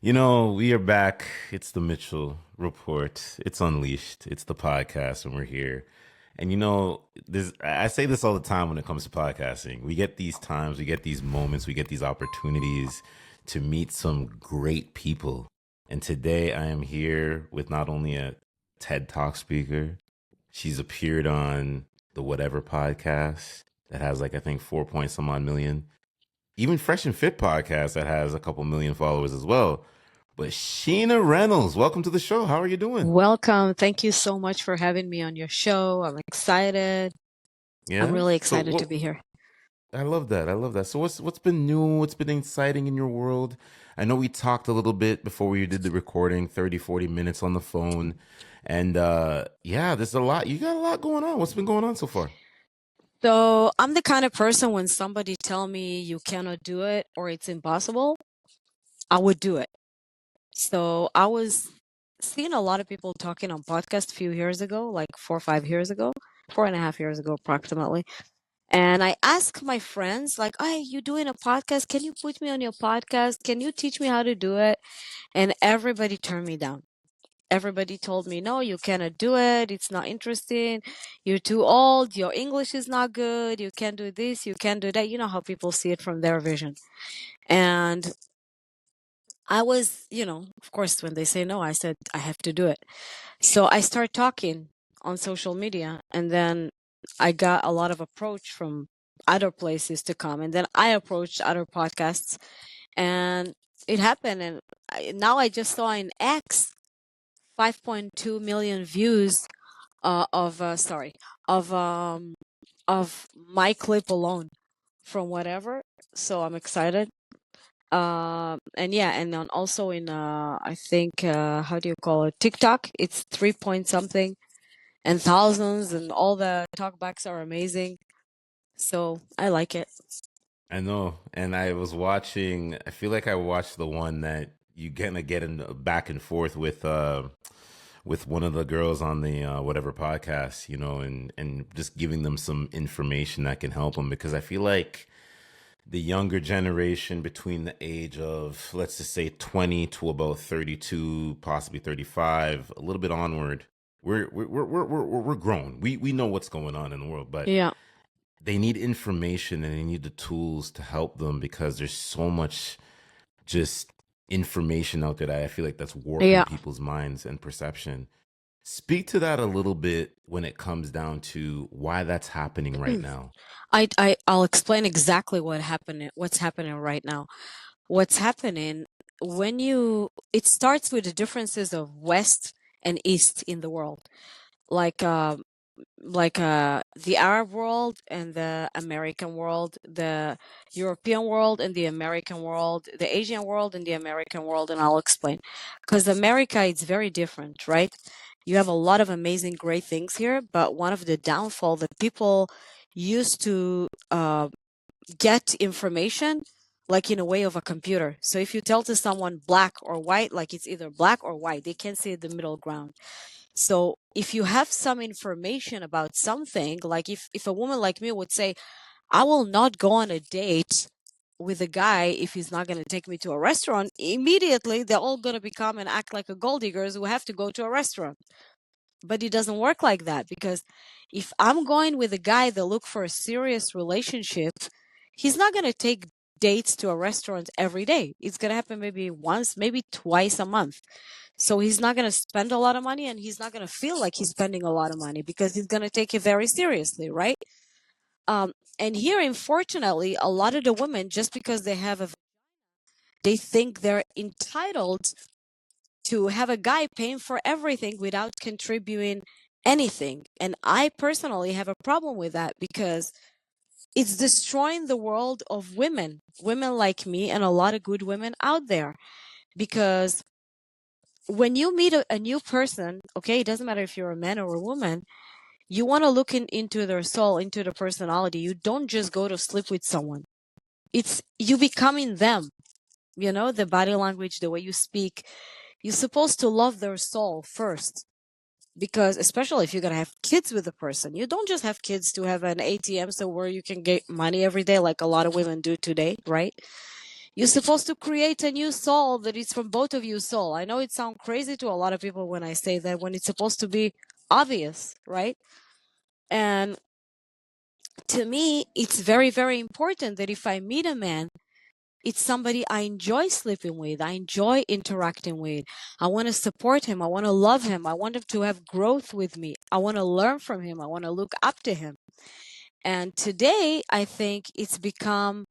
We are back. It's the Mitchell Report. It's Unleashed. It's the podcast, and we're here. And this I say this all the time when it comes to podcasting. We get these times, we get these moments, we get these opportunities to meet some great people. And today I am here with not only a TED Talk speaker, she's appeared on the Whatever podcast that has like I think 4 point some odd million. Even Fresh and Fit podcast that has a couple million followers as well. But Sheena Reynolds, welcome to the show. How are you doing? Welcome. Thank you so much for having me on your show. I'm excited. I'm Yeah. really So excited to what? be here. I love that. I love that. So what's been new? What's been exciting in your world? I know we talked a little bit before we did the recording, 30, 40 minutes on the phone. And yeah, there's a lot. You got a lot going on. What's been going on so far? So I'm the kind of person when somebody tell me you cannot do it or it's impossible, I would do it. So I was seeing a lot of people talking on podcast a few years ago, like 4 or 5 years ago, 4.5 years ago approximately. And I asked my friends, like, hey, you doing a podcast? Can you put me on your podcast? Can you teach me how to do it? And everybody turned me down. Everybody told me, no, you cannot do it. It's not interesting. You're too old. Your English is not good. You can't do this. You can't do that. You know how people see it from their vision. And I was, of course, when they say no, I said, I have to do it. So I start talking on social media, and then I got a lot of approach from other places to come. And then I approached other podcasts, and it happened. And now I just saw in X 5.2 million views of my clip alone from whatever. So I'm excited. And yeah, and then also in I think how do you call it, TikTok, it's 3 point something and thousands, and all the talkbacks are amazing. So I like it. I know. And I was watching, I feel like I watched the one that you gonna get in back and forth with one of the girls on the whatever podcast, and just giving them some information that can help them because I feel like the younger generation between the age of let's just say 20 to about 32, possibly 35, a little bit onward, we're grown. We know what's going on in the world, but Yeah. they need information and they need the tools to help them because there's so much just information out there that I feel like that's warping Yeah. people's minds and perception. Speak to that a little bit when it comes down to why that's happening right now. I'll explain exactly what's happening right now. What's happening it starts with the differences of West and East in the world. Like the Arab world and the American world, the European world and the American world, the Asian world and the American world, and I'll explain. Because America, it's very different, right? You have a lot of amazing, great things here, but one of the downfall that people used to get information like in a way of a computer. So if you tell to someone black or white, like it's either black or white, they can't see the middle ground. So if you have some information about something, like if a woman like me would say, I will not go on a date with a guy if he's not going to take me to a restaurant, immediately they're all going to become and act like a gold diggers who have to go to a restaurant. But it doesn't work like that, because if I'm going with a guy that look for a serious relationship, he's not going to take dates to a restaurant every day. It's going to happen maybe once, maybe twice a month. So he's not going to spend a lot of money, and he's not going to feel like he's spending a lot of money because he's going to take it very seriously, right? And here, unfortunately, a lot of the women, just because they think they're entitled to have a guy paying for everything without contributing anything. And I personally have a problem with that because it's destroying the world of women like me and a lot of good women out there. Because when you meet a new person, okay, it doesn't matter if you're a man or a woman, you want to look into their soul, into their personality. You don't just go to sleep with someone. It's you becoming them, the body language, the way you speak. You're supposed to love their soul first. Because especially if you're going to have kids with a person, you don't just have kids to have an ATM so where you can get money every day like a lot of women do today, right? You're supposed to create a new soul that is from both of you soul. I know it sounds crazy to a lot of people when I say that, when it's supposed to be obvious, right? And to me, it's very, very important that if I meet a man, it's somebody I enjoy sleeping with, I enjoy interacting with. I want to support him. I want to love him. I want him to have growth with me. I want to learn from him. I want to look up to him. And today, I think it's become,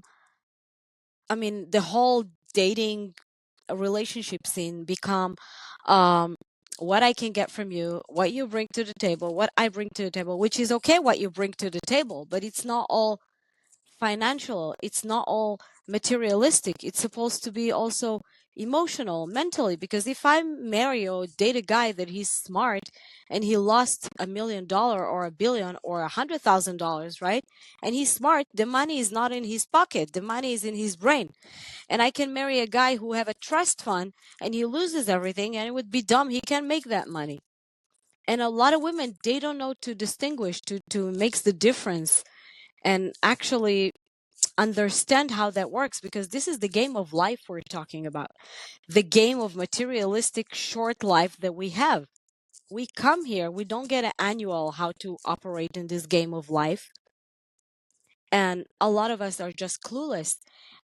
I mean, the whole dating relationship scene become um, what I can get from you, what you bring to the table, what I bring to the table, which is okay what you bring to the table, but it's not all financial, it's not all materialistic. It's supposed to be also emotional, mentally, because if I marry or date a guy that he's smart and he lost $1 million or $1 billion or $100,000, right? And he's smart, the money is not in his pocket, the money is in his brain. And I can marry a guy who have a trust fund and he loses everything, and it would be dumb, he can't make that money. And a lot of women, they don't know to distinguish, to makes the difference and actually understand how that works, because this is the game of life we're talking about, the game of materialistic short life that we have. We come here, we don't get an annual how to operate in this game of life, and a lot of us are just clueless,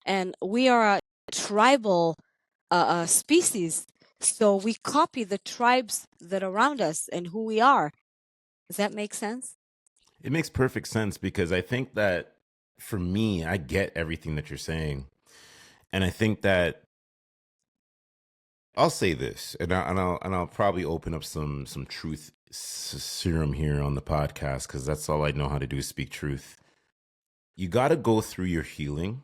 and we are a tribal species, so we copy the tribes that are around us and who we are. Does that make sense? It makes perfect sense because I think that for me, I get everything that you're saying. And I think that I'll say this, and I'll probably open up some truth serum here on the podcast because that's all I know how to do is speak truth. You got to go through your healing.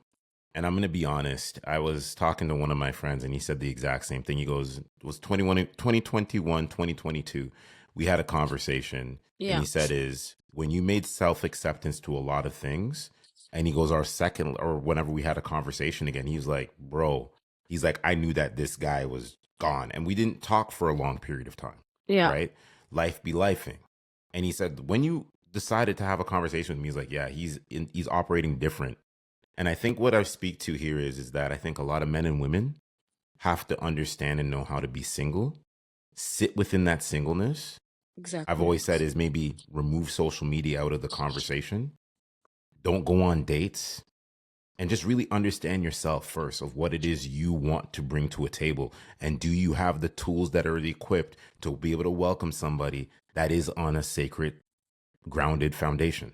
And I'm going to be honest. I was talking to one of my friends and he said the exact same thing. He goes, it was 2021, 2022. We had a conversation and Yeah. he said is when you made self-acceptance to a lot of things, and he goes, our second, or whenever we had a conversation again, he was like, bro, he's like, I knew that this guy was gone. And we didn't talk for a long period of time, Yeah. right? Life be lifing. And he said, when you decided to have a conversation with me, he's like, yeah, he's operating different. And I think what I speak to here is that I think a lot of men and women have to understand and know how to be single, sit within that singleness. Exactly. I've always said is maybe remove social media out of the conversation. Don't go on dates, and just really understand yourself first of what it is you want to bring to a table. And do you have the tools that are equipped to be able to welcome somebody that is on a sacred, grounded foundation?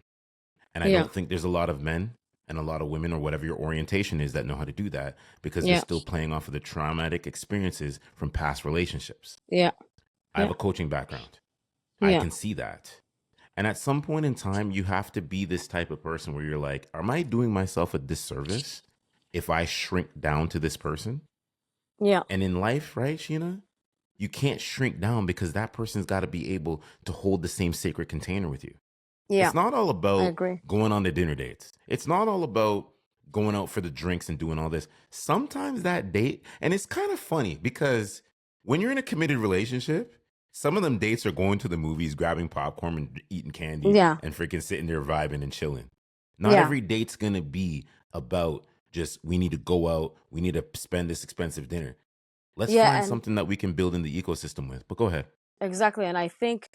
And I Yeah. don't think there's a lot of men and a lot of women or whatever your orientation is that know how to do that because they're Yeah. still playing off of the traumatic experiences from past relationships. Yeah. I have Yeah. a coaching background. I Yeah. can see that. And at some point in time, you have to be this type of person where you're like, am I doing myself a disservice if I shrink down to this person? Yeah. And in life, right, Sheena, you can't shrink down because that person's got to be able to hold the same sacred container with you. Yeah. It's not all I about agree. going on the dinner dates. It's not all about going out for the drinks and doing all this. Sometimes that date, and it's kind of funny because when you're in a committed relationship, some of them dates are going to the movies, grabbing popcorn and eating candy Yeah. and freaking sitting there vibing and chilling. Not Yeah. every date's going to be about just, we need to go out, we need to spend this expensive dinner. Let's Yeah. find And something that we can build in the ecosystem with. But go ahead. exactly. And I think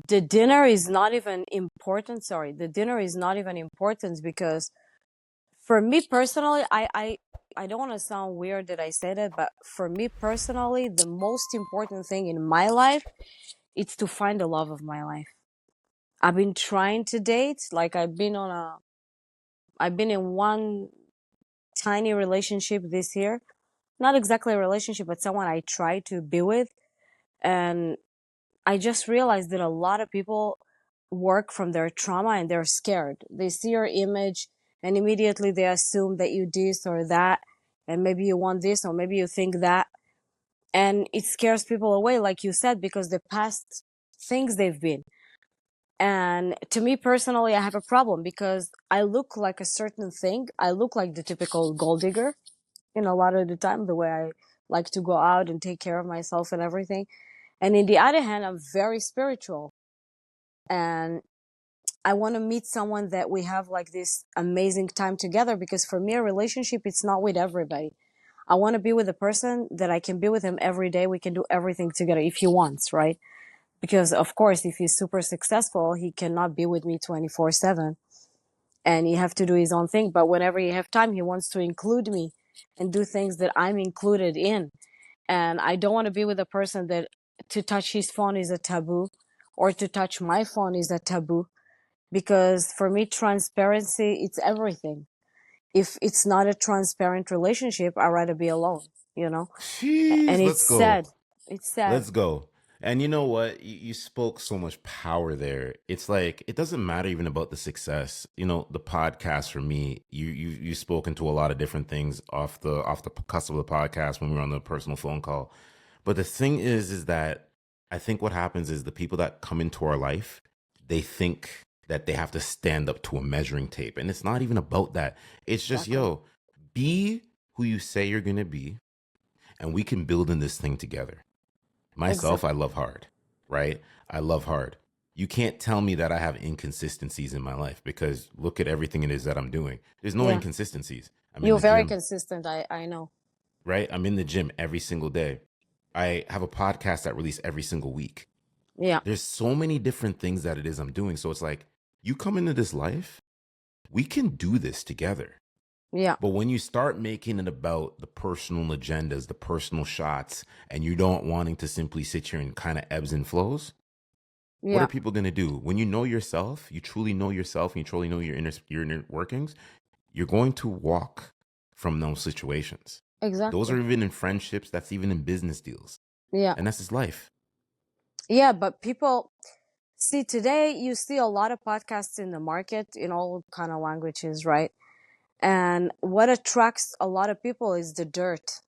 the dinner is not even important. Sorry. The dinner is not even important because for me personally, I don't want to sound weird that I say that, but for me personally, the most important thing in my life is to find the love of my life. I've been trying to date, like I've been in one tiny relationship this year. Not exactly a relationship, but someone I try to be with. And I just realized that a lot of people work from their trauma and they're scared. They see your image and immediately they assume that you this or that, and maybe you want this or maybe you think that. And it scares people away, like you said, because the past things they've been. And to me personally, I have a problem because I look like a certain thing. I look like the typical gold digger in a lot of the time, the way I like to go out and take care of myself and everything. And in the other hand, I'm very spiritual. And I want to meet someone that we have like this amazing time together, because for me, a relationship, it's not with everybody. I want to be with a person that I can be with him every day. We can do everything together if he wants, right? Because of course, if he's super successful, he cannot be with me 24/7, and he have to do his own thing. But whenever he have time, he wants to include me and do things that I'm included in. And I don't want to be with a person that to touch his phone is a taboo, or to touch my phone is a taboo, because for me, transparency, it's everything. If it's not a transparent relationship, I'd rather be alone, you know? And Jeez, it's let's go. sad. It's sad. Let's go. And you know what? You spoke so much power there. It's like it doesn't matter even about the success. You know, the podcast for me, you spoken to a lot of different things off the cusp of the podcast when we were on the personal phone call. But the thing is that I think what happens is the people that come into our life, they think that they have to stand up to a measuring tape. And it's not even about that. It's just, Exactly. yo, be who you say you're gonna be, and we can build in this thing together. Myself, I Exactly. love hard, right? I love hard. You can't tell me that I have inconsistencies in my life, because look at everything it is that I'm doing. There's no Yeah. inconsistencies. I'm in You're the very gym, consistent. I know. right? I'm in the gym every single day. I have a podcast that release every single week. Yeah. There's so many different things that it is I'm doing. So it's like, you come into this life, we can do this together. Yeah. But when you start making it about the personal agendas, the personal shots, and you don't wanting to simply sit here and kind of ebbs and flows, what are Yeah. people going to do? When you know yourself, you truly know yourself, and you truly know your inner workings, you're going to walk from those situations. Those Exactly. are even in friendships, that's even in business deals. Yeah. And that's his life. Yeah. But people see today, you see a lot of podcasts in the market in all kind of languages, right? And what attracts a lot of people is the dirt,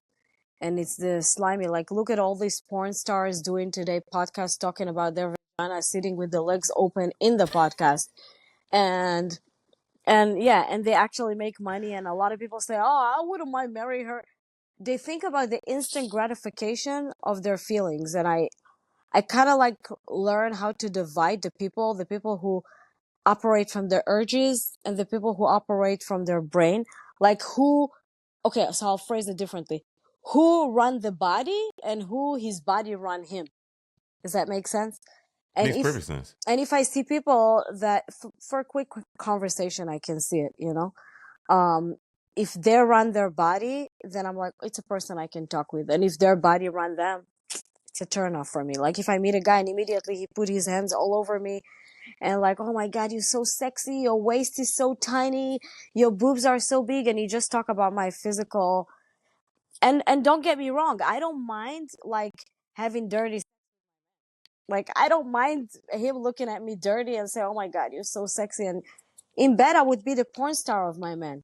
and it's the slimy. Like, look at all these porn stars doing today podcasts talking about their vagina, sitting with the legs open in the podcast. And yeah, and they actually make money. And a lot of people say, oh, I wouldn't mind marrying her. They think about the instant gratification of their feelings. And I kind of like learn how to divide the people who operate from their urges and the people who operate from their brain. Like, who, okay, so I'll phrase it differently. Who run the body and who his body run him. Does that make sense? And Makes if perfect sense. I see people that for a quick conversation, I can see it, um if they run their body, then I'm like, it's a person I can talk with. And if their body run them, it's a turn off for me. Like, if I meet a guy and immediately he put his hands all over me and like, oh my god, you're so sexy, your waist is so tiny, your boobs are so big, and you just talk about my physical. And don't get me wrong, I don't mind like having dirty, like I don't mind him looking at me dirty and say, oh my god, you're so sexy. And in bed I would be the porn star of my man,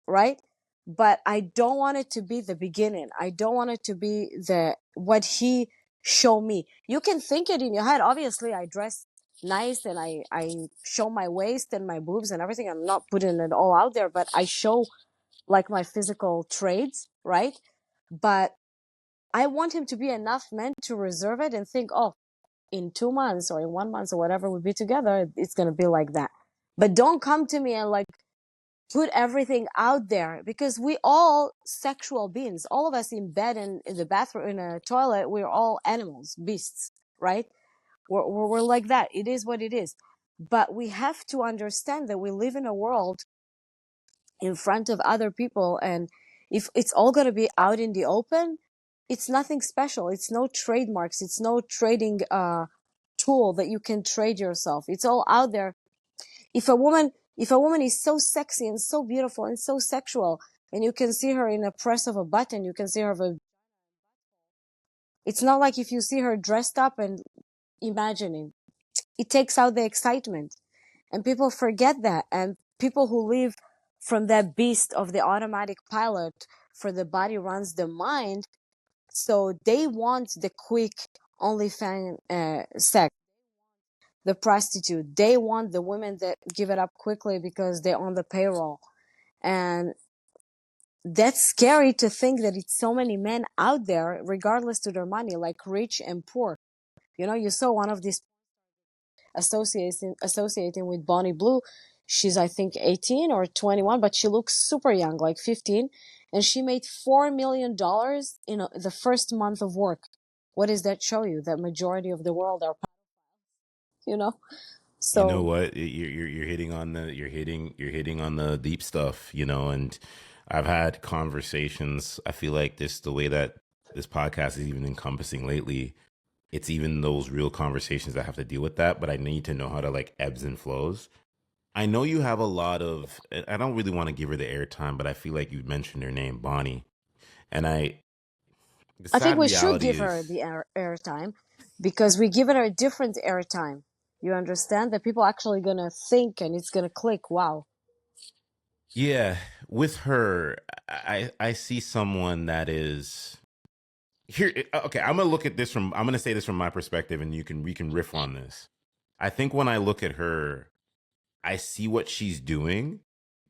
right? But I don't want it to be the beginning. I don't want it to be the what he show me. You can think it in your head. Obviously, I dress nice and I show my waist and my boobs and everything. I'm not putting it all out there, but I show like my physical traits, right? But I want him to be enough man to reserve it and think, oh, in 2 months or in 1 month or whatever we be together, it's gonna be like that. But don't come to me and like put everything out there, because we all sexual beings, all of us in bed and in the bathroom, in a toilet, we're all animals, beasts, right? We're like that. It is what it is. But we have to understand that we live in a world in front of other people, and if it's all going to be out in the open, it's nothing special. It's no trademarks, it's no trading tool that you can trade yourself. It's all out there. If a woman is so sexy and so beautiful and so sexual, and you can see her in a press of a button, you can see her it's not like if you see her dressed up and imagining. It takes out the excitement. And people forget that. And people who live from that beast of the automatic pilot, for the body runs the mind, so they want the quick OnlyFans sex, the prostitute. They want the women that give it up quickly because they're on the payroll. And that's scary to think that it's so many men out there, regardless to their money, like rich and poor. You saw one of these associating with Bonnie Blue. She's, I think, 18 or 21, but she looks super young, like 15, and she made $4 million in the first month of work. What does that show you? That majority of the world are, you know. You know So what? You're hitting on the you're hitting on the deep stuff, and I've had conversations. I feel like this the way that this podcast is even encompassing lately, it's even those real conversations that have to deal with that, but I need to know how to like ebbs and flows. I know you have a lot of I don't really want to give her the airtime, but I feel like you mentioned her name, Bonnie. And the I think sad we should reality give her is, the airtime, because we give her a different airtime. You understand that people actually gonna think and it's gonna click. Wow. yeah, with her, I see someone that is here. Okay, I'm gonna say this from my perspective, and we can riff on this. I think when I look at her, I see what she's doing,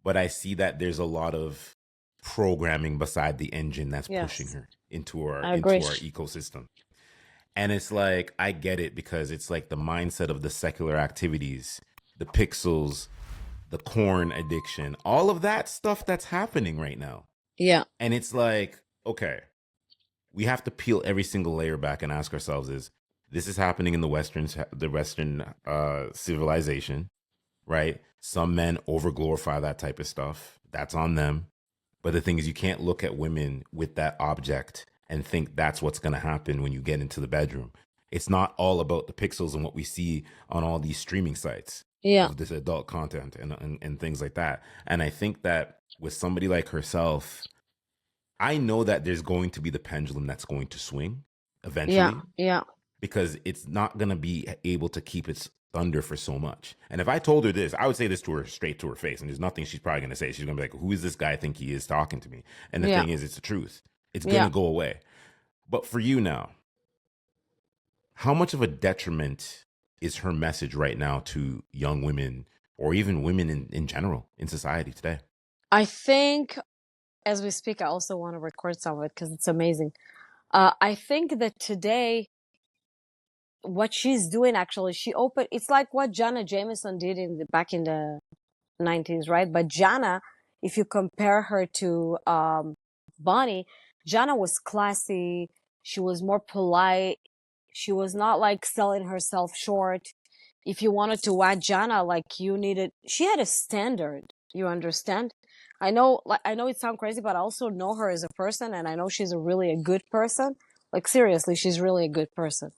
but I see that there's a lot of programming beside the engine that's pushing Yes, her into our I agree. ecosystem. And it's like I get it because it's like the mindset of the secular activities, the pixels, the corn addiction, all of that stuff that's happening right now. Yeah, And it's like, okay, we have to peel every single layer back and ask ourselves is this is happening in the western civilization, right? Some men overglorify that type of stuff. That's on them. But the thing is, you can't look at women with that object and think that's what's going to happen when you get into the bedroom. It's not all about the pixels and what we see on all these streaming sites yeah, of this adult content and things like that. And I think that with somebody like herself, I know that there's going to be the pendulum that's going to swing yeah, eventually yeah, because it's not going to be able to keep its thunder for so much. And if I told her this, I would say this to her straight to her face. And there's nothing she's probably going to say. She's going to be like, who is this guy I think he is talking to me? And the yeah, thing is, it's the truth. It's going yeah. to go away. But for you now, how much of a detriment is her message right now to young women or even women in general in society today? I think as we speak, I also want to record some of it because it's amazing. I think that today, what she's doing actually, she opened. It's like what Jana Jameson did back in the 90s, right? But Jana, if you compare her to Bonnie, Jana was classy. She was more polite. She was not like selling herself short. If you wanted to watch Jana, like you needed, she had a standard. You understand? I know it sounds crazy, but I also know her as a person, and I know she's really a good person. Like seriously, she's really a good person.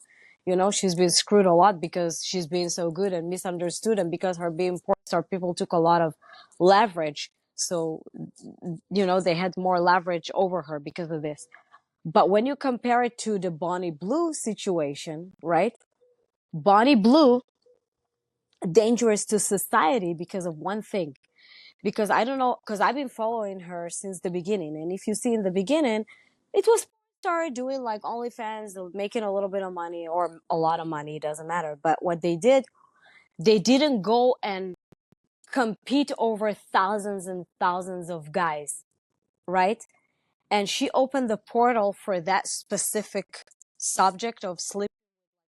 She's been screwed a lot because she's been so good and misunderstood, and because her being porn star, people took a lot of leverage. So, they had more leverage over her because of this. But when you compare it to the Bonnie Blue situation, right? Bonnie Blue, dangerous to society because of one thing. Because I don't know, because I've been following her since the beginning. And if you see in the beginning, it was started doing like OnlyFans, making a little bit of money or a lot of money, it doesn't matter. But what they did, they didn't go and compete over thousands and thousands of guys, right? And she opened the portal for that specific subject of sleep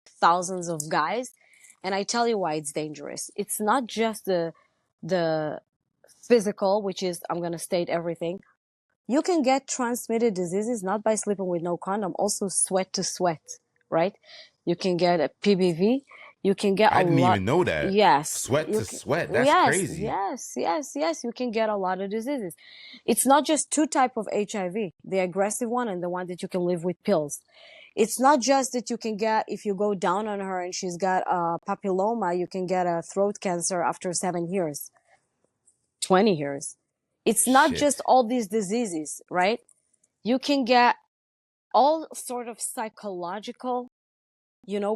thousands of guys. And I tell you why it's dangerous. It's not just the physical, which is, I'm going to state everything. You can get transmitted diseases not by sleeping with no condom, also sweat to sweat, right? You can get a PBV. You can get I a didn't lot. even know that. Yes, Sweat to sweat. That's yes, crazy. yes, yes, yes. You can get a lot of diseases. It's not just two type of HIV: the aggressive one and the one that you can live with pills. It's not just that you can get, if you go down on her and she's got a papilloma, you can get a throat cancer after 7 years, 20 years. It's not just Shit. all these diseases, right? You can get all sort of psychological,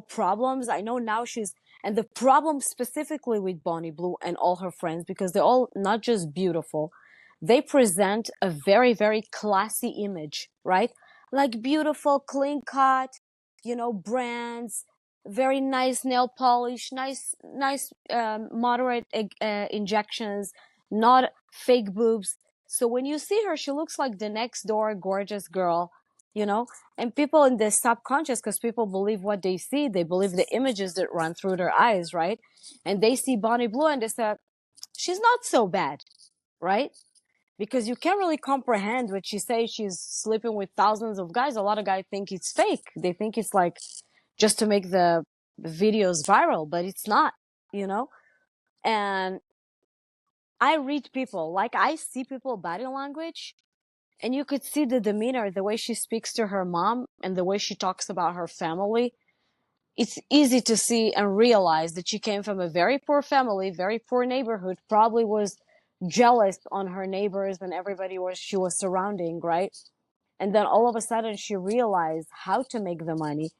problems. I know now and the problem specifically with Bonnie Blue and all her friends, because they're all not just beautiful, they present a very, very classy image, right? Like beautiful, clean cut, brands, very nice nail polish, nice, moderate injections, not fake boobs. So when you see her, she looks like the next door gorgeous girl, you know. And people in the subconscious, because people believe what they see, they believe the images that run through their eyes, right? And they see Bonnie Blue and they say, she's not so bad, right? Because you can't really comprehend when she says she's sleeping with thousands of guys. A lot of guys think it's fake. They think it's like just to make the videos viral, but it's not, you know. And I read people, like I see people body language, and you could see the demeanor, the way she speaks to her mom and the way she talks about her family. It's easy to see and realize that she came from a very poor family, very poor neighborhood, probably was jealous on her neighbors and everybody she was surrounding, right? And then all of a sudden she realized how to make the money,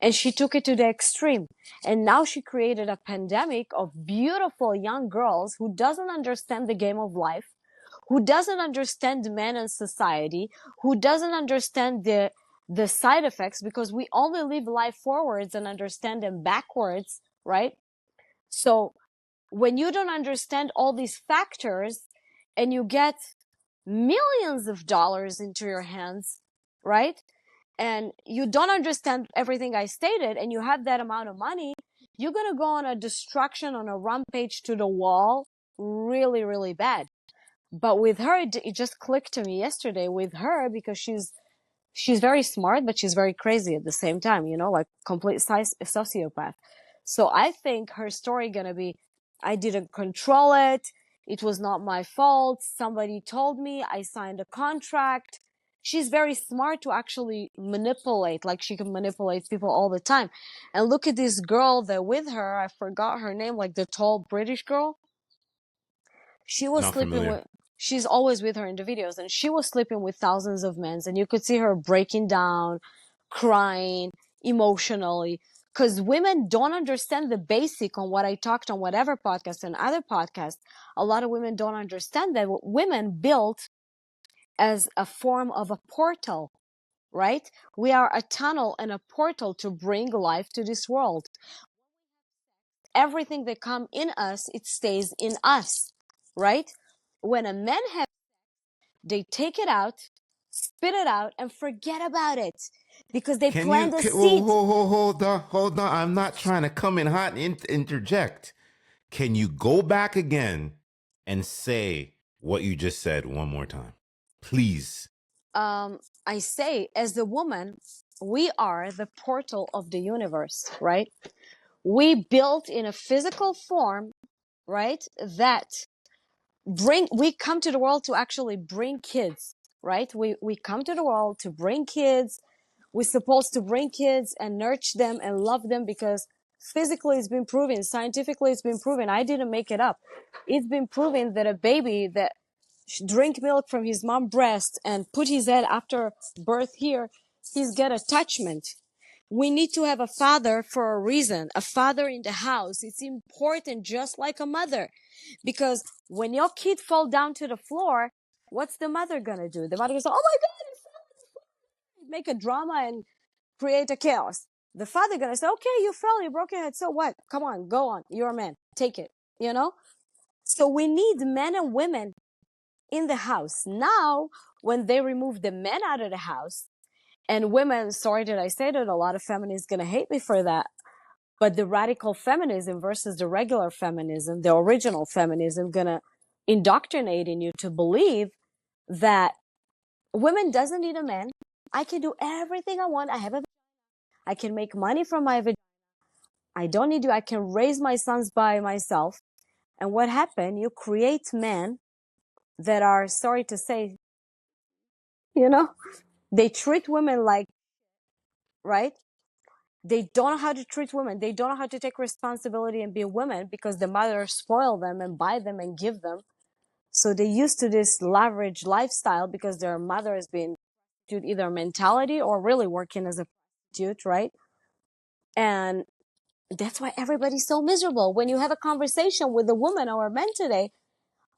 and she took it to the extreme. And now she created a pandemic of beautiful young girls who doesn't understand the game of life, who doesn't understand men and society, who doesn't understand the side effects, because we only live life forwards and understand them backwards, right? So when you don't understand all these factors and you get millions of dollars into your hands, right? And you don't understand everything I stated, and you have that amount of money, you're going to go on a destruction, on a rampage to the wall, really, really bad. But with her, it just clicked to me yesterday with her, because she's very smart, but she's very crazy at the same time, you know, like complete sociopath. So I think her story gonna be, I didn't control it. It was not my fault. Somebody told me, I signed a contract. She's very smart to actually manipulate, like she can manipulate people all the time. And look at this girl that with her, I forgot her name, like the tall British girl. She was Not sleeping familiar. with, she's always with her in the videos, and she was sleeping with thousands of men, and you could see her breaking down, crying emotionally, because women don't understand the basic on what I talked on whatever podcast and other podcasts. A lot of women don't understand that women built as a form of a portal, right? We are a tunnel and a portal to bring life to this world. Everything that comes in us, it stays in us, right? When a man has, they take it out, spit it out, and forget about it, because they Can you plant a whoa, seed. hold on? I'm not trying to come in hot and interject. Can you go back again and say what you just said one more time, please? I say, as a woman, we are the portal of the universe, right? We built in a physical form, right? That we come to the world to actually bring kids, right? We come to the world to bring kids. We're supposed to bring kids and nurture them and love them, because physically it's been proven, scientifically it's been proven. I didn't make it up. It's been proven that a baby that drink milk from his mom breast and put his head after birth here, he's get attachment. We need to have a father for a reason, a father in the house. It's important, just like a mother, because when your kid fall down to the floor, what's the mother gonna do? The mother goes, "Oh my God," make a drama and create a chaos. The father gonna say, "Okay, you fell, you broke your head, so what? Come on, go on. You're a man. Take it." You know. So we need men and women in the house. Now, when they remove the men out of the house, and women, sorry that I say that, a lot of feminists gonna hate me for that, but the radical feminism versus the regular feminism, the original feminism, gonna indoctrinate in you to believe that women doesn't need a man. I can do everything I want. I can make money from my vagina. I don't need you. I can raise my sons by myself. And what happened? You create men that are, sorry to say, you know, they treat women like, right? They don't know how to treat women. They don't know how to take responsibility and be women, because the mothers spoil them and buy them and give them. So they used to this leverage lifestyle because their mother has been either mentality or really working as a prostitute, right? And that's why everybody's so miserable. When you have a conversation with a woman or a man today,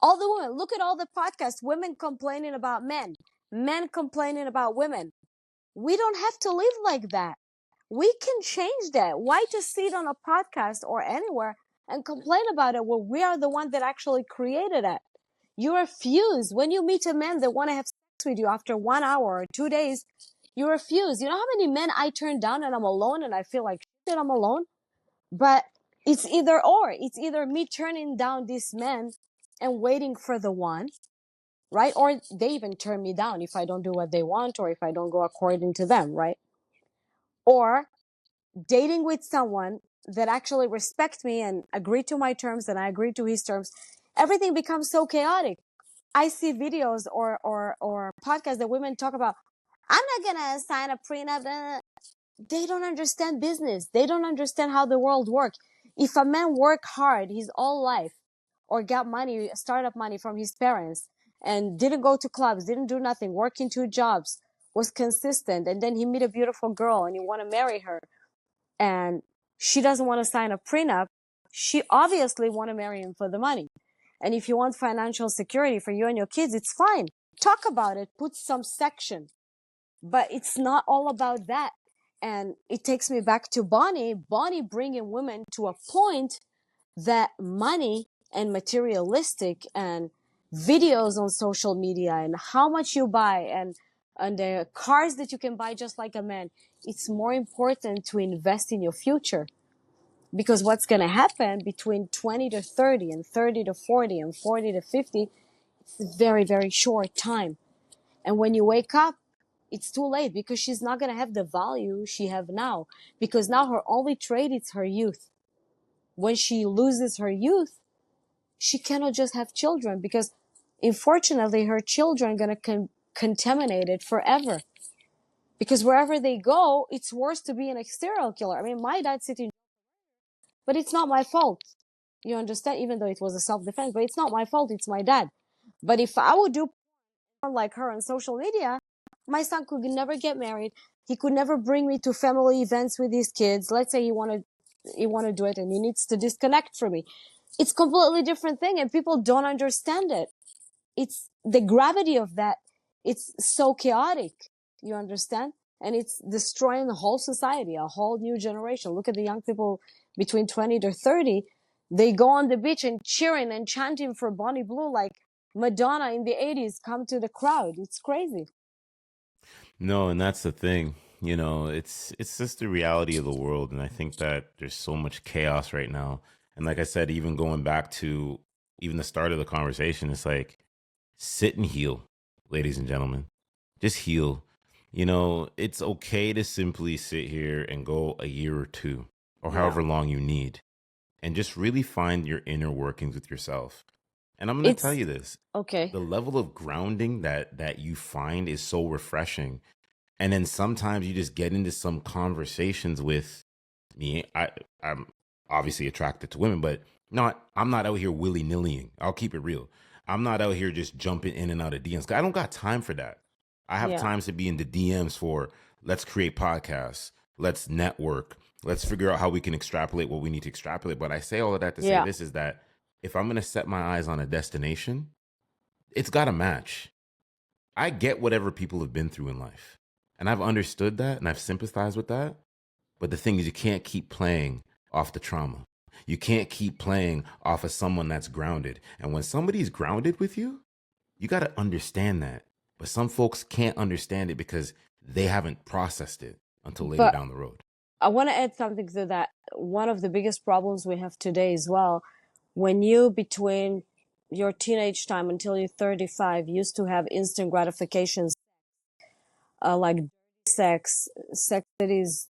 all the women, look at all the podcasts, women complaining about men complaining about women. We don't have to live like that. We can change that. Why just sit on a podcast or anywhere and complain about it when we are the one that actually created it? You refuse. When you meet a man that want to have sex with you after 1 hour or 2 days, You refuse. You know how many men I turn down and I'm alone and I feel like shit, I'm alone? But it's either or. It's either me turning down this man and waiting for the one, right? Or they even turn me down if I don't do what they want or if I don't go according to them, right? Or dating with someone that actually respects me and agree to my terms and I agree to his terms. Everything becomes so chaotic. I see videos or podcasts that women talk about, I'm not gonna sign a prenup. They don't understand business. They don't understand how the world works. If a man worked hard his whole life or got money, startup money from his parents and didn't go to clubs, didn't do nothing, working two jobs, was consistent, and then he meet a beautiful girl and you want to marry her and she doesn't want to sign a prenup, she obviously want to marry him for the money. And if you want financial security for you and your kids, it's fine. Talk about it, put some section. But it's not all about that. And it takes me back to Bonnie bringing women to a point that money and materialistic and videos on social media and how much you buy and the cars that you can buy just like a man, it's more important to invest in your future. Because what's going to happen between 20 to 30 and 30 to 40 and 40 to 50, it's a very, very short time. And when you wake up, it's too late because she's not going to have the value she have now. Because now her only trade is her youth. When she loses her youth, she cannot just have children because unfortunately her children are going to contaminate it forever. Because wherever they go, it's worse to be an serial killer. I mean, my dad's sitting, but it's not my fault. You understand? Even though it was a self-defense, but it's not my fault. It's my dad. But if I would do like her on social media, my son could never get married. He could never bring me to family events with his kids. Let's say he wanted to do it and he needs to disconnect from me. It's completely different thing and people don't understand it. It's the gravity of that. It's so chaotic. You understand? And it's destroying the whole society, a whole new generation. Look at the young people between 20 to 30. They go on the beach and cheering and chanting for Bonnie Blue like Madonna in the 80s come to the crowd. It's crazy. No, and that's the thing. You know, it's just the reality of the world, and I think that there's so much chaos right now. And like I said, even going back to even the start of the conversation, it's like sit and heal, ladies and gentlemen. Just heal. You know, it's okay to simply sit here and go a year or two, or Yeah. however long you need, and just really find your inner workings with yourself. And I'm going to tell It's you this, okay. the level of grounding that you find is so refreshing. And then sometimes you just get into some conversations with me. I'm obviously attracted to women, but I'm not out here willy-nillying. I'll keep it real. I'm not out here just jumping in and out of DMs. 'Cause I don't got time for that. I have Yeah. times to be in the DMs for let's create podcasts, let's network, let's figure out how we can extrapolate what we need to extrapolate. But I say all of that to say Yeah. this is that if I'm gonna set my eyes on a destination, it's gotta match. I get whatever people have been through in life. And I've understood that and I've sympathized with that. But the thing is, you can't keep playing off the trauma. You can't keep playing off of someone that's grounded. And when somebody's grounded with you, you got to understand that. But some folks can't understand it because they haven't processed it until later But down the road. I want to add something to that. One of the biggest problems we have today as well, when you between your teenage time until you're 35 used to have instant gratifications, like sex that is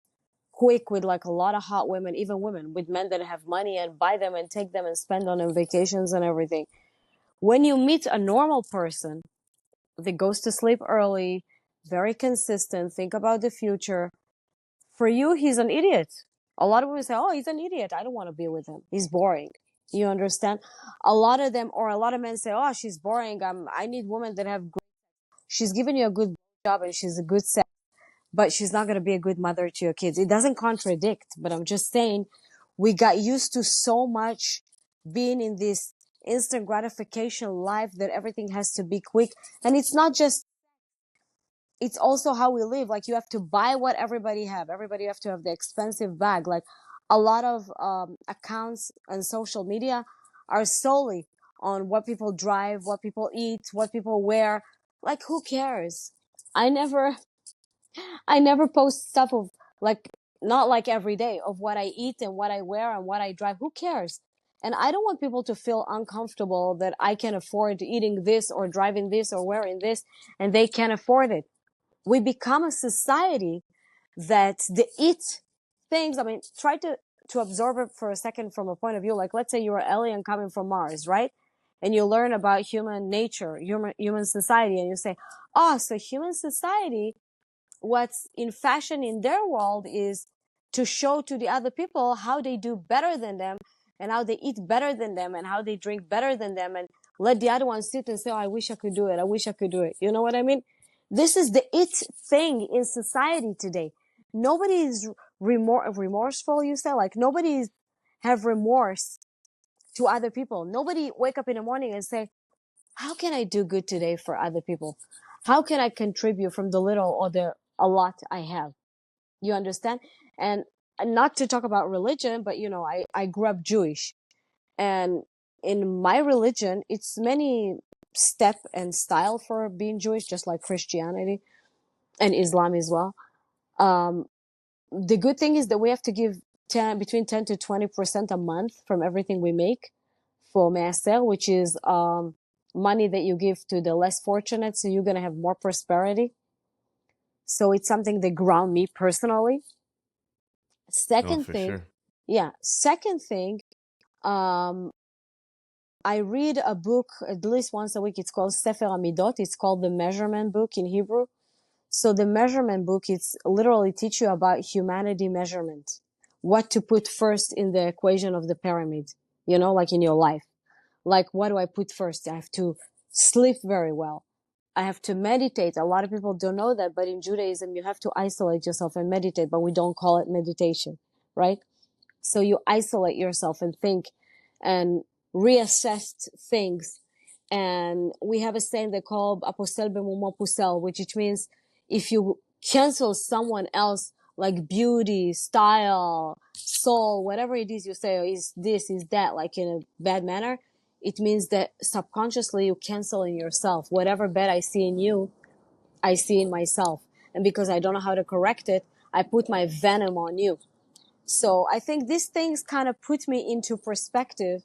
quick with like a lot of hot women, even women with men that have money and buy them and take them and spend on them vacations and everything. When you meet a normal person that goes to sleep early, very consistent, think about the future, for you, he's an idiot. A lot of women say, oh, he's an idiot. I don't want to be with him. He's boring. You understand? A lot of them, or a lot of men say, oh, she's boring. I need women that have, she's giving you a good job and she's a good sex, but she's not going to be a good mother to your kids. It doesn't contradict, but I'm just saying we got used to so much being in this instant gratification life that everything has to be quick. And it's not just, it's also how we live. Like you have to buy what everybody have. Everybody have to have the expensive bag. Like a lot of accounts on social media are solely on what people drive, what people eat, what people wear. Like who cares? I never. I never post stuff of like, not like every day, of what I eat and what I wear and what I drive. Who cares? And I don't want people to feel uncomfortable that I can afford eating this or driving this or wearing this and they can't afford it. We become a society that the it things, I mean, try to observe it for a second from a point of view. Like, let's say you're an alien coming from Mars, right? And you learn about human nature, human society, and you say, oh, so human society, what's in fashion in their world is to show to the other people how they do better than them and how they eat better than them and how they drink better than them, and let the other one sit and say, oh, I wish I could do it. I wish I could do it. You know what I mean? This is the it thing in society today. Nobody is remorseful, you say? Like, nobody have remorse to other people. Nobody wake up in the morning and say, how can I do good today for other people? How can I contribute from the little or the a lot I have? You understand? And not to talk about religion, but I grew up Jewish, and in my religion, it's many step and style for being Jewish, just like Christianity and Islam as well. Um, the good thing is that we have to give between 10 to 20% a month from everything we make for maaser, which is money that you give to the less fortunate, so you're going to have more prosperity. So it's something that ground me personally. No, Second for thing, sure. yeah, second thing, um, I read a book at least once a week. It's called Sefer Amidot. It's called the measurement book in Hebrew. So the measurement book, it's literally teach you about humanity measurement, what to put first in the equation of the pyramid, like in your life. Like, what do I put first? I have to sleep very well. I have to meditate. A lot of people don't know that, but in Judaism, you have to isolate yourself and meditate, but we don't call it meditation, right? So you isolate yourself and think and reassess things. And we have a saying they call apostel bemumo pusel, which means if you cancel someone else, like beauty, style, soul, whatever it is you say, or is this, is that, like in a bad manner, it means that subconsciously you cancel in yourself. Whatever bad I see in you, I see in myself. And because I don't know how to correct it, I put my venom on you. So I think these things kind of put me into perspective.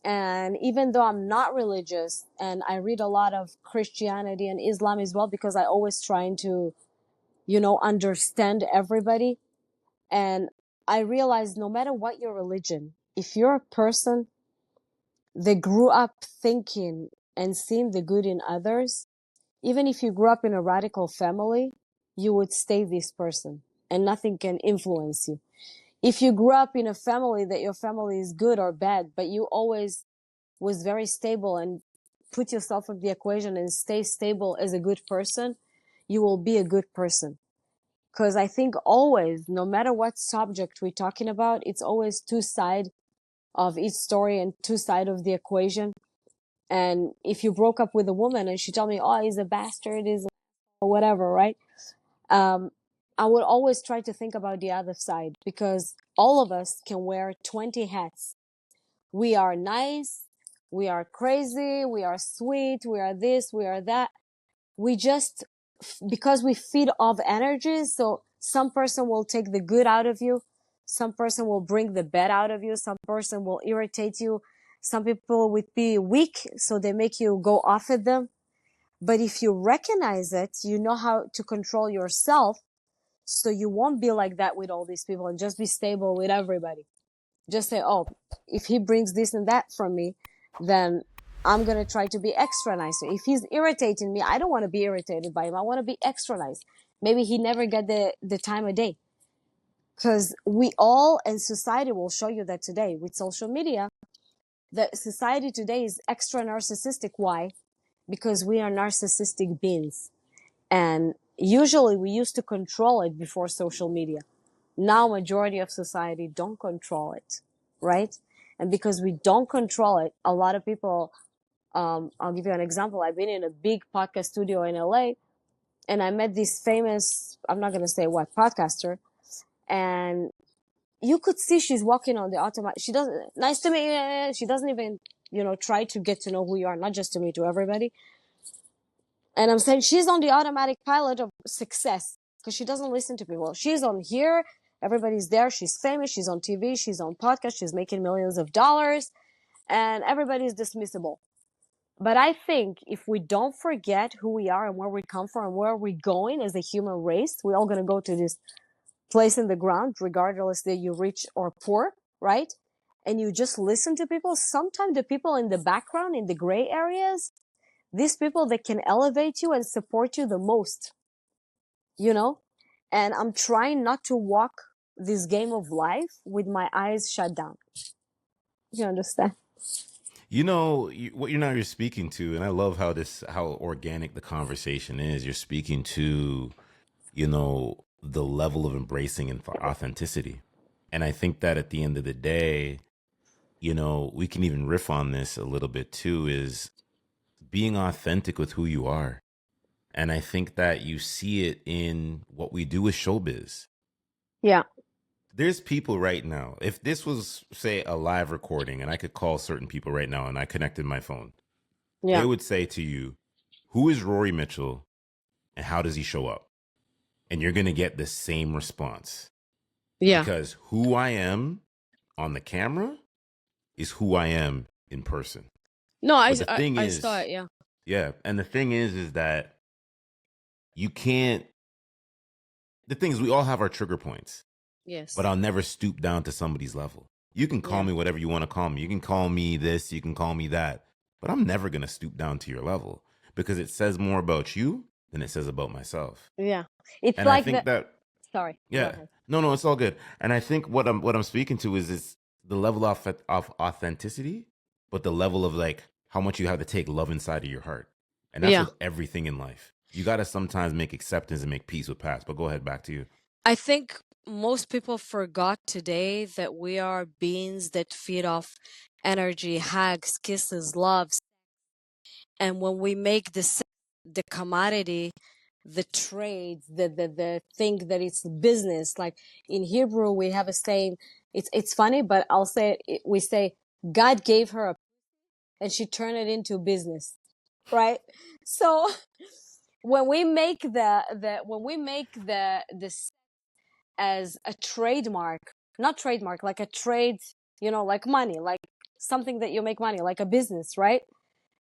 And even though I'm not religious, and I read a lot of Christianity and Islam as well, because I always trying to, understand everybody. And I realize no matter what your religion, if you're a person that grew up thinking and seeing the good in others, even if you grew up in a radical family, you would stay this person and nothing can influence you. If you grew up in a family that your family is good or bad, but you always was very stable and put yourself in the equation and stay stable as a good person, you will be a good person. Because I think always, no matter what subject we're talking about, it's always two sides of each story and two sides of the equation. And if you broke up with a woman and she told me, oh, he's a bastard, he's or whatever, right? Um, I would always try to think about the other side, because all of us can wear 20 hats. We are nice, we are crazy, we are sweet, we are this, we are that. We just, because we feed off energies, so some person will take the good out of you, some person will bring the bad out of you, some person will irritate you, some people would be weak, so they make you go off at them. But if you recognize it, you know how to control yourself, so you won't be like that with all these people and just be stable with everybody. Just say, oh, if he brings this and that from me, then I'm going to try to be extra nice. If he's irritating me, I don't want to be irritated by him. I want to be extra nice. Maybe he never get the time of day. Because we all, and society will show you that today with social media, that society today is extra narcissistic. Why? Because we are narcissistic beings. And usually we used to control it before social media. Now majority of society don't control it, right? And because we don't control it, a lot of people, I'll give you an example. I've been in a big podcast studio in LA, and I met this famous, I'm not going to say what, podcaster, and you could see she's walking on the automatic. She doesn't, nice to meet you. She doesn't even, try to get to know who you are, not just to me, to everybody. And I'm saying she's on the automatic pilot of success. because she doesn't listen to people. She's on here, everybody's there, she's famous, she's on TV, she's on podcast, she's making millions of dollars, and everybody's dismissible. But I think if we don't forget who we are and where we come from and where we're going as a human race, we're all going to go to this place in the ground, regardless that you're rich or poor, right? And you just listen to people. Sometimes the people in the background, in the gray areas, these people that can elevate you and support you the most, you know? And I'm trying not to walk this game of life with my eyes shut down. You understand? You know what you're speaking to, and I love how organic the conversation is. You're speaking to, the level of embracing and for authenticity, and I think that at the end of the day, we can even riff on this a little bit too. Is being authentic with who you are, and I think that you see it in what we do with showbiz. Yeah. There's people right now. If this was, say, a live recording, and I could call certain people right now, and I connected my phone. Yeah. They would say to you, who is Rory Mitchell and how does he show up? And you're going to get the same response. Yeah. Because who I am on the camera is who I am in person. No, I saw it, yeah. Yeah. And the thing is that you can't, the thing is, we all have our trigger points. Yes. But I'll never stoop down to somebody's level. You can call me whatever you want to call me. You can call me this, you can call me that. But I'm never going to stoop down to your level because it says more about you than it says about myself. Yeah. It's And like I think that sorry. yeah. No, it's all good. And I think what I'm speaking to is the level of authenticity, but the level of like how much you have to take love inside of your heart. And that's with everything in life. You got to sometimes make acceptance and make peace with past. But go ahead, back to you. I think most people forgot today that we are beings that feed off energy, hugs, kisses, loves. And when we make the commodity, the trade, the thing that it's business, like in Hebrew, we have a saying, it's funny, but I'll say it, we say, God gave her and she turned it into business, right? So when we make this as a trademark, not trademark, like a trade, like money, like something that you make money, like a business, right?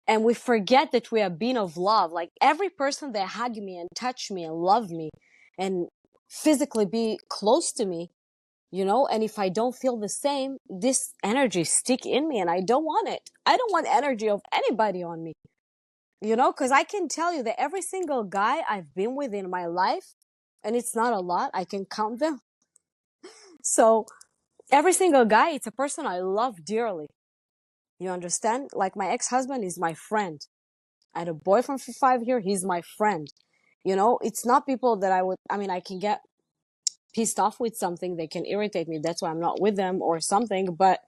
And we forget that we are being of love. Like every person that hug me and touch me and love me and physically be close to me, and if I don't feel the same, this energy stick in me and I don't want it. I don't want energy of anybody on me, because I can tell you that every single guy I've been with in my life, and it's not a lot, I can count them. So every single guy, it's a person I love dearly. You understand? Like my ex-husband is my friend. I had a boyfriend for 5 years. He's my friend. It's not people that I can get pissed off with something. They can irritate me. That's why I'm not with them or something. But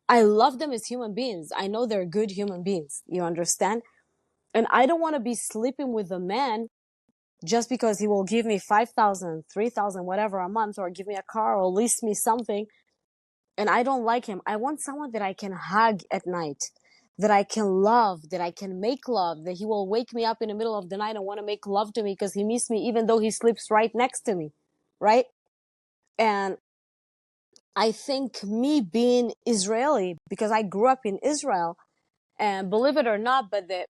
I love them as human beings. I know they're good human beings. You understand? And I don't want to be sleeping with a man just because he will give me 5,000, 3,000, whatever a month, or give me a car or lease me something. And I don't like him. I want someone that I can hug at night, that I can love, that I can make love, that he will wake me up in the middle of the night and want to make love to me because he missed me, even though he sleeps right next to me, right? And I think me being Israeli, because I grew up in Israel, and believe it or not, but the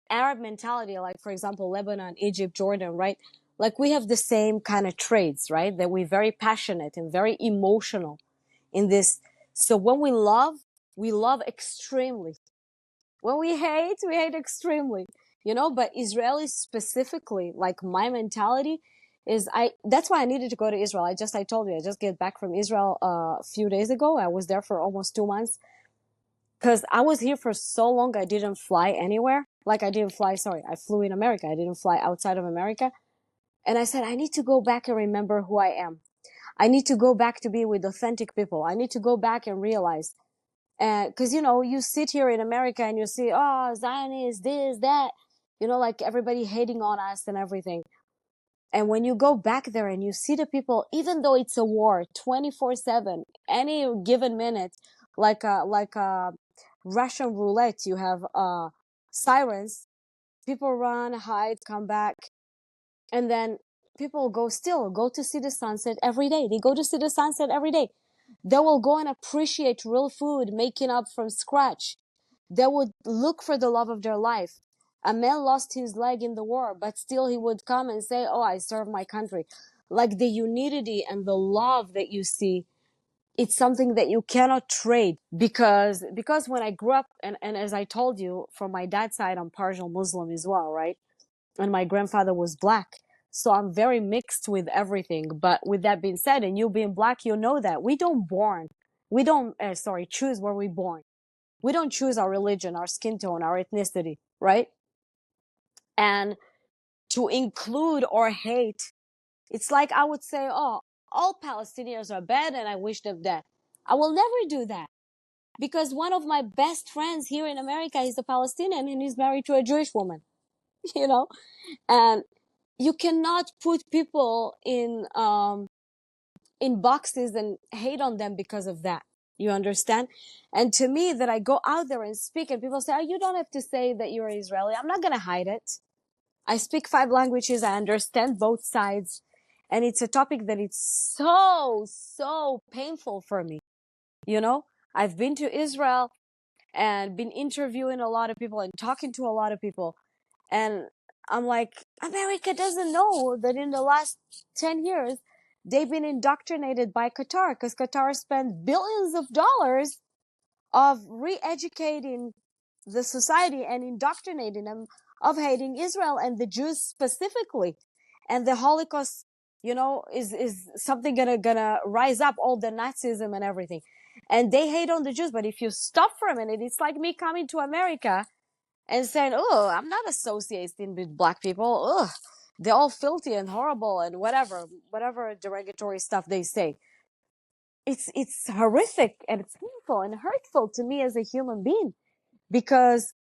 Arab mentality, like for example, Lebanon, Egypt, Jordan, right? Like we have the same kind of traits, right? That we're very passionate and very emotional in this. So when we love extremely. When we hate extremely, but Israelis specifically, like my mentality is that's why I needed to go to Israel. I told you, I just get back from Israel a few days ago. I was there for almost 2 months because I was here for so long. I didn't fly anywhere. Like I flew in America. I didn't fly outside of America. And I said, I need to go back and remember who I am. I need to go back to be with authentic people. I need to go back and realize, because you sit here in America and you see, oh, Zionists, this, that, like everybody hating on us and everything. And when you go back there and you see the people, even though it's a war 24/7, any given minute, like a Russian roulette, you have sirens, people run, hide, come back, and then people go to see the sunset every day. They go to see the sunset every day. They will go and appreciate real food, making up from scratch. They would look for the love of their life. A man lost his leg in the war, but still he would come and say, "Oh, I serve my country." Like the unity and the love that you see, it's something that you cannot trade, because when I grew up, and as I told you, from my dad's side, I'm partial Muslim as well, right? And my grandfather was black. So I'm very mixed with everything. But with that being said, and you being black, you know that we don't, choose where we're born. We don't choose our religion, our skin tone, our ethnicity, right? And to include or hate, it's like I would say, oh, all Palestinians are bad and I wish them death. I will never do that, because one of my best friends here in America is a Palestinian and he's married to a Jewish woman, you know? And you cannot put people in boxes and hate on them because of that. You understand? And to me, that I go out there and speak, and people say, "Oh, you don't have to say that you're Israeli." I'm not gonna hide it. I speak 5 languages. I understand both sides, and it's a topic that it's so painful for me. You know, I've been to Israel and been interviewing a lot of people and talking to a lot of people, and I'm like, America doesn't know that in the last 10 years, they've been indoctrinated by Qatar, because Qatar spent billions of dollars of re-educating the society and indoctrinating them of hating Israel and the Jews specifically. And the Holocaust, is something gonna rise up, all the Nazism and everything. And they hate on the Jews. But if you stop for a minute, it's like me coming to America and saying, "Oh, I'm not associating with black people. Ugh, they're all filthy and horrible and whatever derogatory stuff they say." It's horrific and it's painful and hurtful to me as a human being, because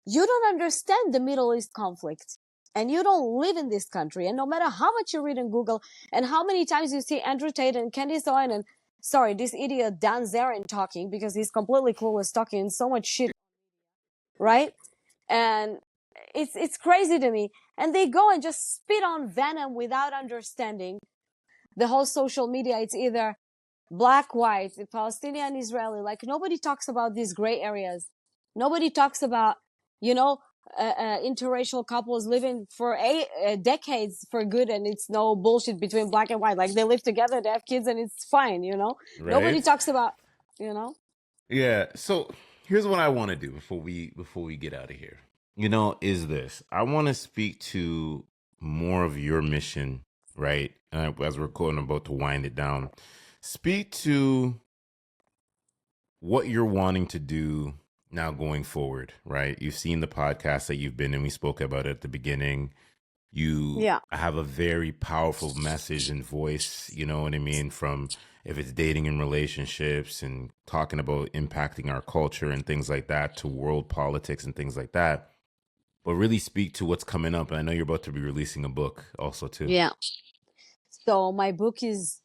you don't understand the Middle East conflict and you don't live in this country. And no matter how much you read in Google and how many times you see Andrew Tate and Candice Owen and, sorry, this idiot Dan Zarin talking, because he's completely clueless, talking so much shit, right? And it's crazy to me. And they go and just spit on venom without understanding the whole social media. It's either black, white, Palestinian, Israeli. Like, nobody talks about these gray areas. Nobody talks about, you know, interracial couples living for decades for good, and it's no bullshit between black and white. Like, they live together, they have kids, and it's fine, Nobody Right? talks about, you know. Yeah. So here's what I want to do before we get out of here. Is this? I want to speak to more of your mission, right? As we're going about to wind it down, speak to what you're wanting to do now going forward, right? You've seen the podcast that you've been in. We spoke about it at the beginning. You Yeah. have a very powerful message and voice, you know what I mean? From if it's dating and relationships and talking about impacting our culture and things like that, to world politics and things like that. But really speak to what's coming up. And I know you're about to be releasing a book also too. Yeah. So my book is,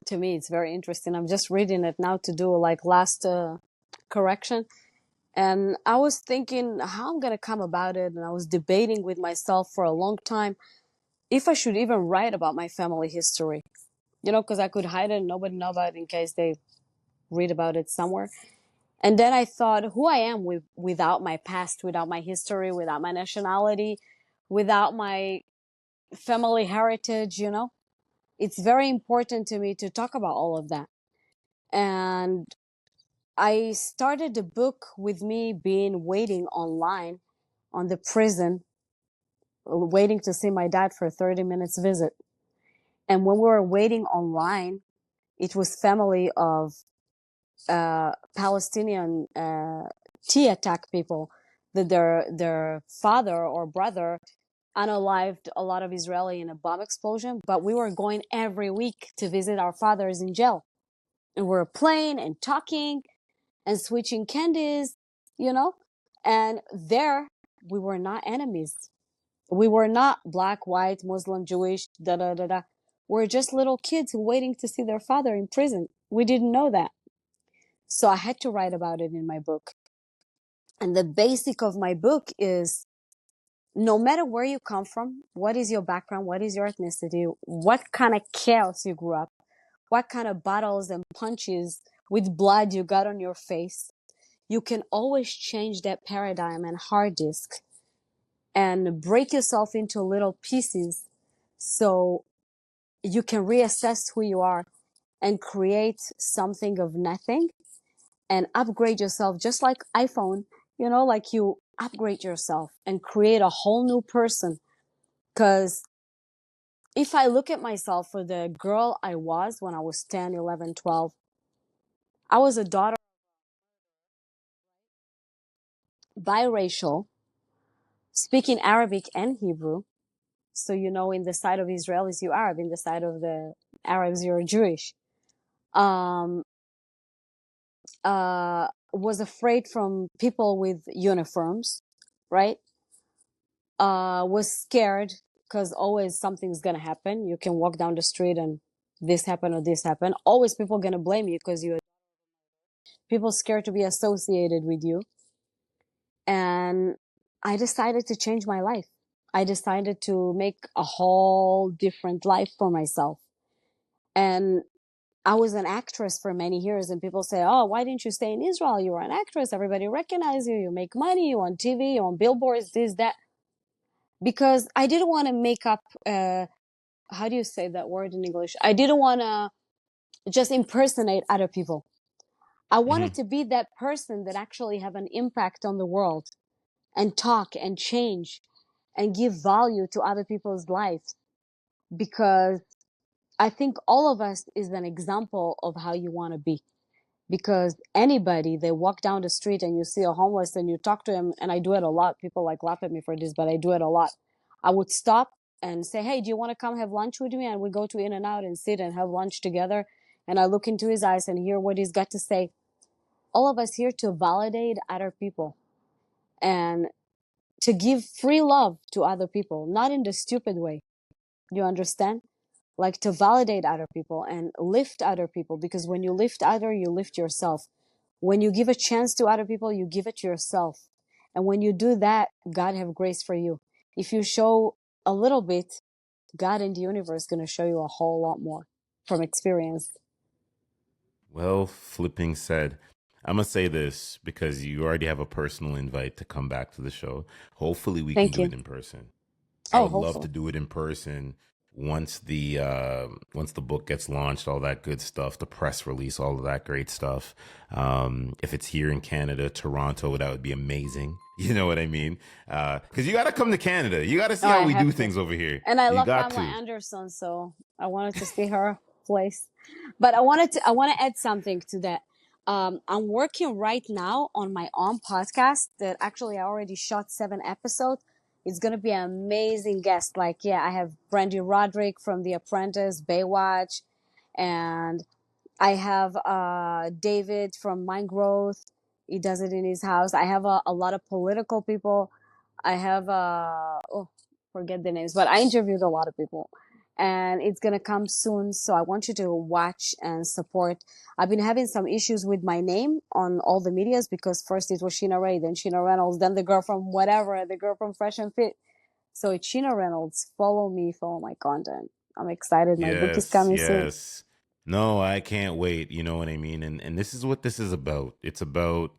to me, it's very interesting. I'm just reading it now to do like last correction. And I was thinking how I'm going to come about it. And I was debating with myself for a long time if I should even write about my family history, because I could hide it and nobody know about it in case they read about it somewhere. And then I thought who I am without my past, without my history, without my nationality, without my family heritage, It's very important to me to talk about all of that. And I started the book with me being waiting online on the prison, waiting to see my dad for a 30 minutes visit. And when we were waiting online, it was family of Palestinian T attack people, that their father or brother unalived a lot of Israeli in a bomb explosion. But we were going every week to visit our fathers in jail, and we were playing and talking and switching candies, you know. And there, we were not enemies. We were not black, white, Muslim, Jewish, da da da da. We're just little kids waiting to see their father in prison. We didn't know that. So I had to write about it in my book. And the basic of my book is no matter where you come from, what is your background, what is your ethnicity, what kind of chaos you grew up, what kind of battles and punches with blood you got on your face, you can always change that paradigm and hard disk and break yourself into little pieces so you can reassess who you are and create something of nothing and upgrade yourself just like iPhone, like you upgrade yourself and create a whole new person. Because if I look at myself for the girl I was when I was 10, 11, 12, I was a daughter, biracial, speaking Arabic and Hebrew. So, in the side of Israelis, you're Arab, in the side of the Arabs, you're Jewish. Um, was afraid from people with uniforms, right? Was scared because always something's gonna happen. You can walk down the street and this happen or this happen. Always people gonna blame you because you people scared to be associated with you. And I decided to change my life. I decided to make a whole different life for myself. And I was an actress for many years, and people say, "Oh, why didn't you stay in Israel? You were an actress. Everybody recognizes you. You make money. You on TV. You on billboards. This, that." Because I didn't want to make up. How do you say that word in English? I didn't want to just impersonate other people. I Hmm. wanted to be that person that actually have an impact on the world and talk and change and give value to other people's lives. Because I think all of us is an example of how you want to be. Because anybody, they walk down the street and you see a homeless and you talk to him, and I do it a lot. People like laugh at me for this, but I do it a lot. I would stop and say, "Hey, do you want to come have lunch with me?" And we go to In and Out and sit and have lunch together. And I look into his eyes and hear what he's got to say. All of us here to validate other people and to give free love to other people, not in the stupid way. You understand? Like to validate other people and lift other people, because when you lift other, you lift yourself. When you give a chance to other people, you give it to yourself. And when you do that, God have grace for you. If you show a little bit, God in the universe is going to show you a whole lot more from experience. Well, flipping said. I'm gonna say this because you already have a personal invite to come back to the show. Hopefully, we can Thank do it you. in person. I Oh, would love to hopefully. do it in person once the book gets launched, all that good stuff, the press release, all of that great stuff. If it's here in Canada, Toronto, that would be amazing. You know what I mean? Because you got to come to Canada. You got to Oh, see how I we do have to. things over here. And I You love got Pamela to. Anderson, so I wanted to see her place. But I want to add something to that. I'm working right now on my own podcast that actually I already shot 7 episodes. It's gonna be an amazing guest. Like, yeah, I have Brandy Roderick from The Apprentice, Baywatch, and I have David from Mind Growth. He does it in his house. I have a lot of political people. I have forget the names, but I interviewed a lot of people, and it's gonna come soon. So I want you to watch and support. I've been having some issues with my name on all the medias because first it was Sheena Ray, then Sheena Reynolds, then the girl from whatever, the girl from Fresh and Fit. So it's Sheena Reynolds. Follow me, follow my content. I'm excited. My book is Yes, coming soon. yes. No, I can't wait. You know what I mean? And this is what this is about. It's about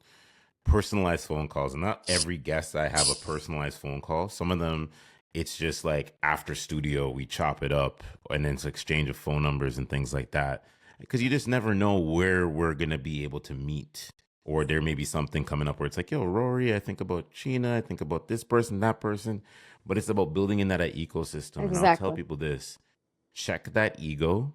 personalized phone calls. And not every guest I have a personalized phone call. Some of them, it's just like after studio, we chop it up and then it's exchange of phone numbers and things like that. Because you just never know where we're going to be able to meet. Or there may be something coming up where it's like, yo, Rory, I think about Sheena, I think about this person, that person. But it's about building in that ecosystem. And I'll tell Exactly. people this: check that ego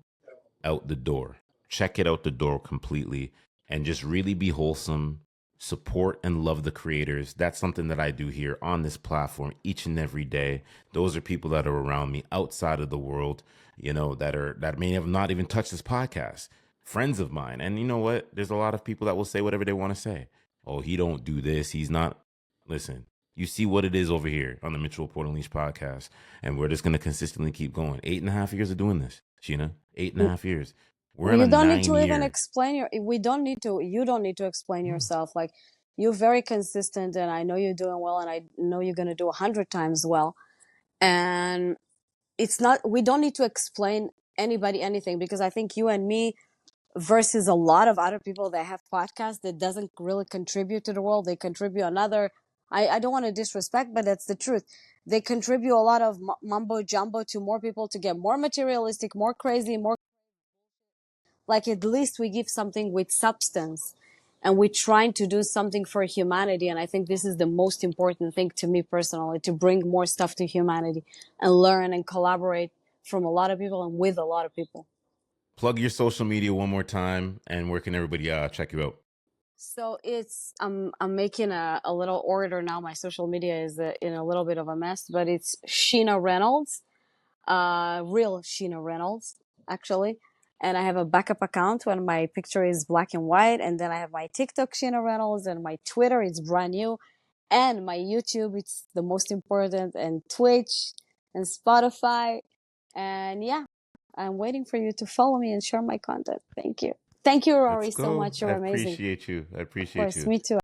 out the door. Check it out the door completely and just really be wholesome. Support and love the creators. That's something that I do here on this platform each and every day. Those are people that are around me outside of the world, that may have not even touched this podcast. Friends of mine. And you know what? There's a lot of people that will say whatever they want to say. Oh, he don't do this. He's not. Listen, you see what it is over here on the Mitchell Report Unleashed podcast. And we're just going to consistently keep going. 8.5 years of doing this, Sheena. 8.5 years. We're in You a don't need to nine even year. explain your. We don't need to. You don't need to explain yourself. Like You're very consistent, and I know you're doing well, and I know you're going to do 100 times well. And it's not, we don't need to explain anybody anything, because I think you and me versus a lot of other people that have podcasts that doesn't really contribute to the world. They contribute another, I don't want to disrespect, but that's the truth. They contribute a lot of mumbo jumbo to more people to get more materialistic, more crazy, more like, at least we give something with substance, and we're trying to do something for humanity. And I think this is the most important thing to me personally, to bring more stuff to humanity and learn and collaborate from a lot of people and with a lot of people. Plug your social media one more time, and where can everybody check you out? So it's I'm making a little order now. My social media is in a little bit of a mess, but it's Sheena Reynolds, real Sheena Reynolds, actually. And I have a backup account when my picture is black and white, and then I have my TikTok Sheena Reynolds, and my Twitter is brand new, and my YouTube, it's the most important, and Twitch and Spotify. And yeah, I'm waiting for you to follow me and share my content. Thank you. Thank you, Let's Rory, so go. much. I You're amazing. appreciate you. I Of appreciate course, you. me too.